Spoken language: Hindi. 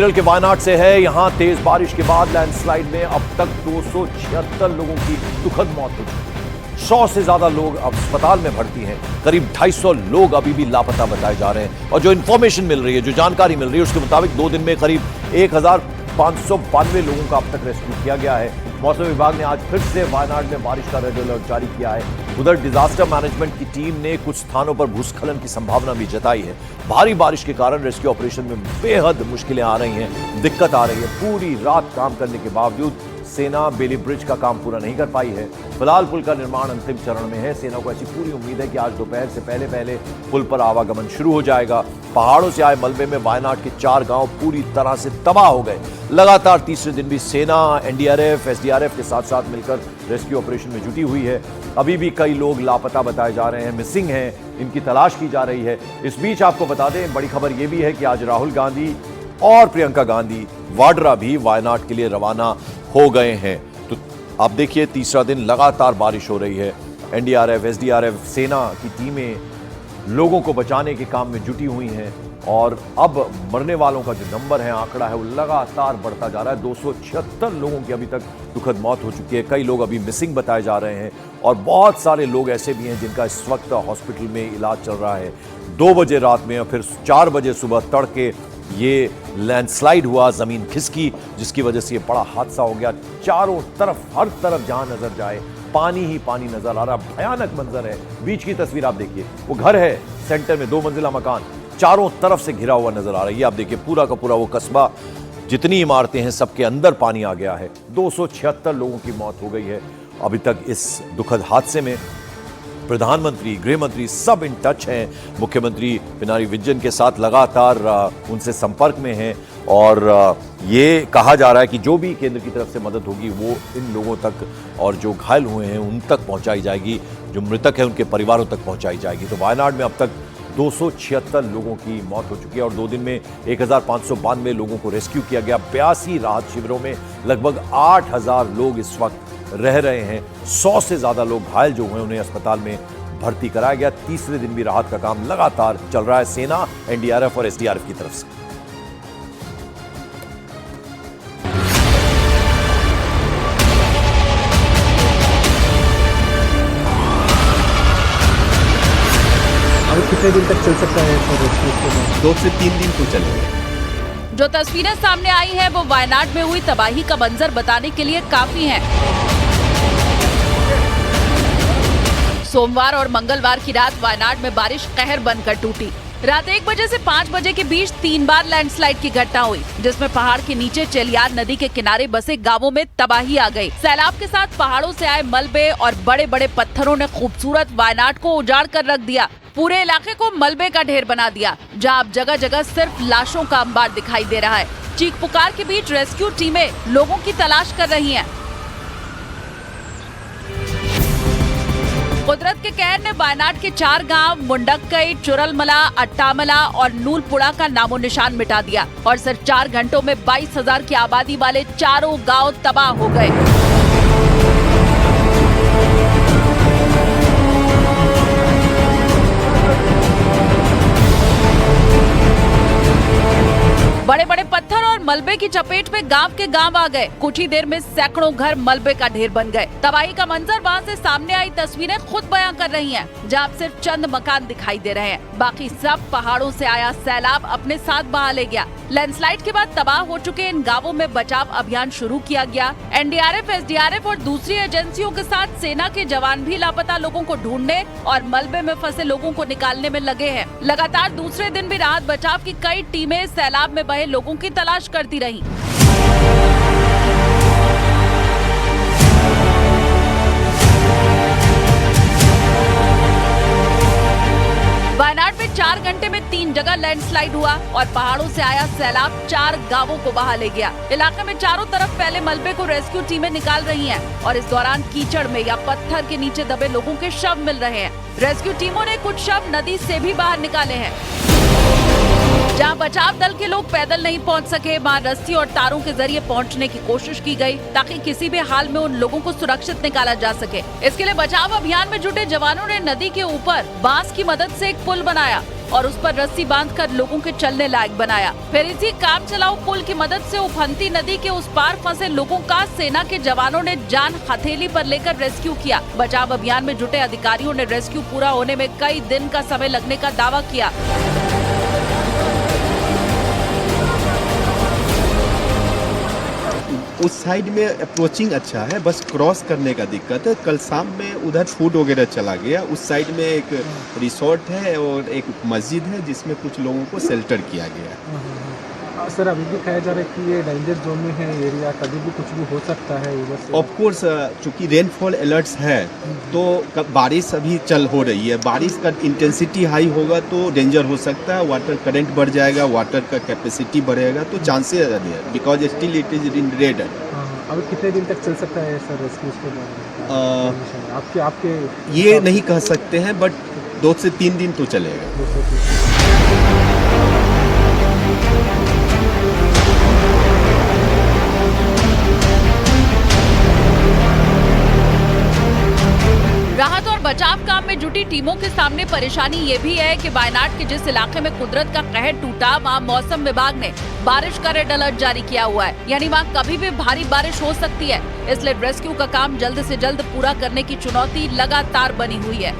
केरल के वायनाड से है। यहां तेज बारिश के बाद लैंडस्लाइड में अब तक 276 लोगों की दुखद मौत हो चुकी है। 100 से ज्यादा लोग अब अस्पताल में भर्ती हैं। करीब 250 लोग अभी भी लापता बताए जा रहे हैं। और जो इंफॉर्मेशन मिल रही है, जो जानकारी मिल रही है, उसके मुताबिक 2 दिन में करीब 1592 लोगों का अब तक रेस्क्यू किया गया है। मौसम विभाग ने आज फिर से वायनाड में बारिश का रेड अलर्ट जारी किया है। उधर डिजास्टर मैनेजमेंट की टीम ने कुछ स्थानों पर भूस्खलन की संभावना भी जताई है। भारी बारिश के कारण रेस्क्यू ऑपरेशन में बेहद मुश्किलें आ रही हैं, दिक्कत आ रही है। पूरी रात काम करने के बावजूद सेना बेली ब्रिज का काम पूरा नहीं कर पाई है। फिलहाल पुल का निर्माण अंतिम चरण में है। सेना को ऐसी पूरी उम्मीद है कि आज दोपहर से पहले पुल पर आवागमन शुरू हो जाएगा। पहाड़ों से आए मलबे में वायनाड के 4 गांव पूरी तरह से तबाह हो गए। लगातार तीसरे दिन भी सेना एनडीआरएफ एसडीआरएफ के साथ साथ मिलकर रेस्क्यू ऑपरेशन में जुटी हुई है। अभी भी कई लोग लापता बताए जा रहे हैं, मिसिंग हैं, इनकी तलाश की जा रही है। इस बीच आपको बता दें, बड़ी खबर यह भी है कि आज राहुल गांधी और प्रियंका गांधी वाड्रा भी वायनाड के लिए रवाना हो गए हैं। तो आप देखिए, तीसरा दिन लगातार बारिश हो रही है। एनडीआरएफ एसडीआरएफ सेना की टीमें लोगों को बचाने के काम में जुटी हुई हैं। और अब मरने वालों का जो नंबर है, आंकड़ा है, वो लगातार बढ़ता जा रहा है। 276 लोगों की अभी तक दुखद मौत हो चुकी है। कई लोग अभी मिसिंग बताए जा रहे हैं और बहुत सारे लोग ऐसे भी हैं जिनका इस वक्त हॉस्पिटल में इलाज चल रहा है। 2 बजे रात में और फिर 4 बजे सुबह तड़के ये लैंडस्लाइड हुआ, जमीन खिसकी, जिसकी वजह से ये बड़ा हादसा हो गया। चारों तरफ, हर तरफ जहां नजर जाए पानी ही पानी नजर आ रहा। भयानक मंजर है। बीच की तस्वीर आप देखिए, वो घर है सेंटर में, 2 मंजिला मकान चारों तरफ से घिरा हुआ नजर आ रहा है। ये आप देखिए, पूरा का पूरा वो कस्बा, जितनी इमारतें हैं, सबके अंदर पानी आ गया है। 276 लोगों की मौत हो गई है अभी तक इस दुखद हादसे में। प्रधानमंत्री, गृह मंत्री सब इन टच हैं। मुख्यमंत्री पिनारी विजयन के साथ लगातार उनसे संपर्क में हैं और ये कहा जा रहा है कि जो भी केंद्र की तरफ से मदद होगी वो इन लोगों तक, और जो घायल हुए हैं उन तक पहुंचाई जाएगी, जो मृतक हैं उनके परिवारों तक पहुंचाई जाएगी। तो वायनाड में अब तक 276 लोगों की मौत हो चुकी है और 2 दिन में 1592 लोगों को रेस्क्यू किया गया। 82 राहत शिविरों में लगभग 8000 लोग इस वक्त रह रहे हैं। 100 से ज्यादा लोग घायल जो हुए, उन्हें अस्पताल में भर्ती कराया गया। तीसरे दिन भी राहत का काम लगातार चल रहा है सेना, एनडीआरएफ और एसडीआरएफ की तरफ से। कितने दिन तक चल सकता है? 2 से 3 दिन तो चलेगा। जो तस्वीरें सामने आई हैं, वो वायनाड में हुई तबाही का मंजर बताने के लिए काफी हैं। सोमवार और मंगलवार की रात वायनाड में बारिश कहर बनकर टूटी। रात 1 बजे से 5 बजे के बीच 3 बार लैंडस्लाइड की घटना हुई, जिसमें पहाड़ के नीचे चेलियार नदी के किनारे बसे गांवों में तबाही आ गई। सैलाब के साथ पहाड़ों से आए मलबे और बड़े बड़े पत्थरों ने खूबसूरत वायनाड को उजाड़ कर रख दिया। पूरे इलाके को मलबे का ढेर बना दिया, जहां अब जगह जगह सिर्फ लाशों का अंबार दिखाई दे रहा है। चीख पुकार के बीच रेस्क्यू टीमें लोगों की तलाश कर रही हैं। कुदरत के कहर ने वायनाड के 4 गांव मुंडक्कई, चुरलमला, अट्टामला और नूलपुड़ा का नामो निशान मिटा दिया और सिर्फ 4 घंटों में 22,000 की आबादी वाले चारों गांव तबाह हो गए। बड़े बड़े पत्थर और मलबे की चपेट में गांव के गांव आ गए। कुछ ही देर में सैकड़ों घर मलबे का ढेर बन गए। तबाही का मंजर वहां से सामने आई तस्वीरें खुद बयां कर रही हैं, जहां सिर्फ चंद मकान दिखाई दे रहे हैं। बाकी सब पहाड़ों से आया सैलाब अपने साथ बहा ले गया। लैंडस्लाइड के बाद तबाह हो चुके इन गाँवों में बचाव अभियान शुरू किया गया। एनडीआरएफ, एसडीआरएफ और दूसरी एजेंसियों के साथ सेना के जवान भी लापता लोगों को ढूंढने और मलबे में फंसे लोगों को निकालने में लगे हैं। लगातार दूसरे दिन भी राहत बचाव की कई टीमें सैलाब में बहे लोगों की तलाश करती रही। वायनाड में 4 घंटे में 3 जगह लैंडस्लाइड हुआ और पहाड़ों से आया सैलाब 4 गांवों को बहा ले गया। इलाके में चारों तरफ फैले मलबे को रेस्क्यू टीमें निकाल रही हैं और इस दौरान कीचड़ में या पत्थर के नीचे दबे लोगों के शव मिल रहे हैं। रेस्क्यू टीमों ने कुछ शव नदी से भी बाहर निकाले हैं। जहां बचाव दल के लोग पैदल नहीं पहुंच सके, वहां रस्सी और तारों के जरिए पहुंचने की कोशिश की गई ताकि किसी भी हाल में उन लोगों को सुरक्षित निकाला जा सके। इसके लिए बचाव अभियान में जुटे जवानों ने नदी के ऊपर बांस की मदद से एक पुल बनाया। और उस पर रस्सी बांधकर लोगों के चलने लायक बनाया। फिर इसी काम चलाऊ पुल की मदद से उफनती नदी के उस पार फंसे लोगों का सेना के जवानों ने जान हथेली पर लेकर रेस्क्यू किया। बचाव अभियान में जुटे अधिकारियों ने रेस्क्यू पूरा होने में कई दिन का समय लगने का दावा किया। उस साइड में अप्रोचिंग अच्छा है, बस क्रॉस करने का दिक्कत है। कल शाम में उधर फूड वगैरह चला गया। उस साइड में एक रिसोर्ट है और एक मस्जिद है जिसमें कुछ लोगों को शेल्टर किया गया है। सर अभी भी कहा जा रहा है कि ये डेंजर जोन में है एरिया, कभी भी कुछ भी हो सकता है उधर से। ऑफ कोर्स चूंकि रेनफॉल अलर्ट्स है तो बारिश अभी चल हो रही है। बारिश का इंटेंसिटी हाई होगा तो डेंजर हो सकता है। वाटर करंट बढ़ जाएगा, वाटर का कैपेसिटी बढ़ेगा तो चांसेस है because still it is in red. अभी कितने दिन तक चल सकता है सर रेस्क्यू के बारे में? आपके ये नहीं कह सकते हैं बट 2 से 3 दिन तो चलेगा। राहत और बचाव काम में जुटी टीमों के सामने परेशानी ये भी है कि वायनाड के जिस इलाके में कुदरत का कहर टूटा, वहाँ मौसम विभाग ने बारिश का रेड अलर्ट जारी किया हुआ है, यानी वहाँ कभी भी भारी बारिश हो सकती है। इसलिए रेस्क्यू का काम जल्द से जल्द पूरा करने की चुनौती लगातार बनी हुई है।